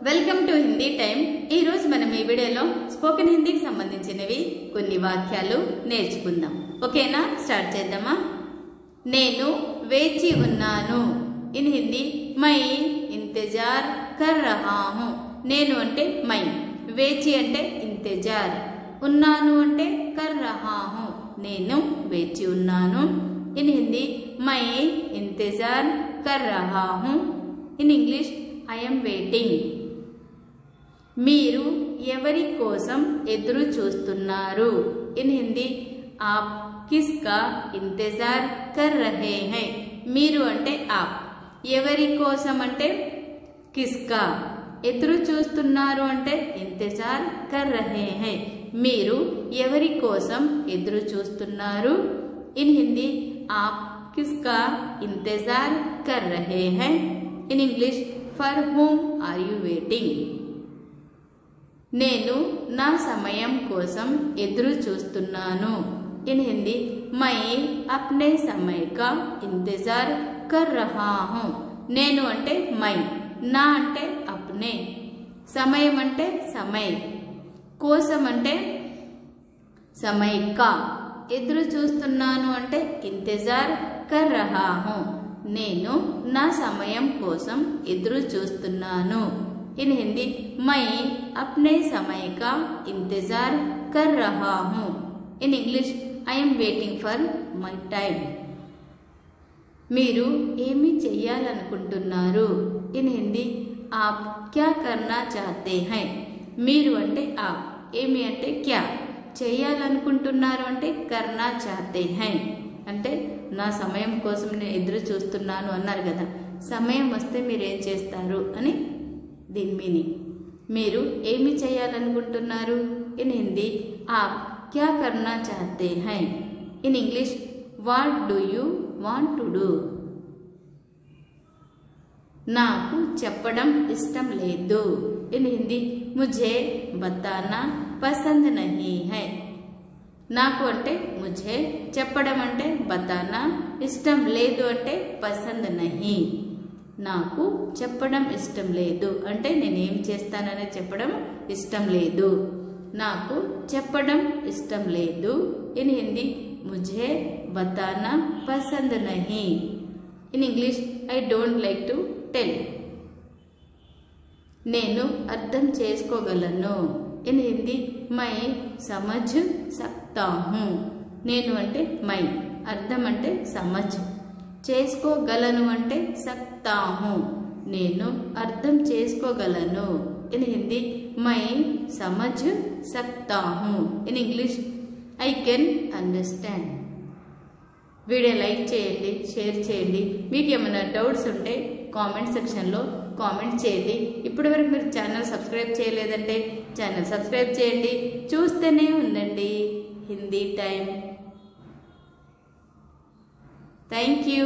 Welcome to Hindi time. ఈ రోజు మనం ఈ వీడియోలో స్పోకెన్ హిందీకి సంబంధించినవి కొన్ని వాక్యాలు నేర్చుకుందాం। ఓకేనా, స్టార్ట్ చేద్దామా। నేను వేచి ఉన్నాను। ఇన్ హిందీ మై ఇంతజార్ కర్ రహా హూ। నేను అంటే మై, వేచి అంటే ఇంతజార్, ఉన్నాను అంటే కర్ రహా హూ, నేను వేచి ఉన్నాను। ఇన్ హిందీ మై ఇంతజార్ కర్ రహా హూ। In English I am waiting. మీరు ఎవరి కోసం ఎదురు చూస్తున్నారు? ఇన్ హిందీ ఆప్ కిస్కా ఇంతజార్ కర్ రహే హై। మీరు అంటే ఆప్, ఎవరి కోసం అంటే కిస్కా, ఎదురు చూస్తున్నారు అంటే ఇంతజార్ కర్ రహే హై। మీరు ఎవరి కోసం ఎదురు చూస్తున్నారు? ఇన్ హిందీ ఆప్ కిస్కా ఇంతజార్ కర్ రహే హై। In English for whom are you waiting? నేను నా సమయం కోసం ఎదురు చూస్తున్నాను। ఇన్ హిందీ మై అప్నే సమయ కా ఇంతజార్ కర్ రహా హూ। నేను అంటే మై, నా అంటే అప్నే, సమయం అంటే సమయ్, కోసం అంటే సమయ కా, ఎదురు చూస్తున్నాను అంటే ఇంతజార్ కర్ రహా హూ। నేను నా సమయం కోసం ఎదురు చూస్తున్నాను। इन हिंदी मैं अपने समय का इंतजार कर रहा हूँ। In English I am waiting for मై time. మీరు ఏమి చేయాలనుకుంటున్నారు? ఇన్ హిందీ ఆప్ క్యా కర్నా చాహతే హై। మీరు అంటే ఆప్, ఏమి అంటే క్యా, చేయాలనుకుంటున్నారు అంటే కర్నా చాహతే హై, అంటే నా సమయం కోసం నేను ఎదురు చూస్తున్నాను అన్నారు కదా, సమయం వస్తే మీరు ఏం చేస్తారు అని దీని మీనింగ్। మీరు ఏమి చేయాలనుకుంటున్నారు? ఇన్ హిందీ ఆప్ క్యా కర్నా చాహతే హై। In English what do you want to do? నాకు చెప్పడం ఇష్టం లేదు। ఇన్ హిందీ ముझे बताना पसंद नहीं है। నాకు అంటే ముझे, చెప్పడం అంటే బతానా, ఇష్టం లేదు అంటే పసంద్ నహీ। నాకు చెప్పడం ఇష్టం లేదు అంటే నేనేం చేస్తానని చెప్పడం ఇష్టం లేదు, నాకు చెప్పడం ఇష్టం లేదు। ఇన్ హిందీ ముझे बताना पसंद नहीं। In English I don't like to tell. నేను అర్థం చేసుకోగలను। ఇన్ హిందీ మై సమझ సక్తా హూ। నేను అంటే మై, అర్థం అంటే సమझ, చేసుకోగలను అంటే సక్తా హూ, నేను అర్థం చేసుకోగలను। ఇన్ హిందీ మై సమझ సక్తా హూ। In English I can understand. Video like చేయండి, షేర్ చేయండి। మీకు ఏమైనా డౌట్స్ ఉంటే కామెంట్ సెక్షన్లో కామెంట్ చేయండి। ఇప్పటి వరకు మీరు ఛానల్ సబ్స్క్రైబ్ చేయలేదంటే ఛానల్ సబ్స్క్రైబ్ చేయండి, చూస్తూనే ఉండండి హిందీ టైం। Thank you.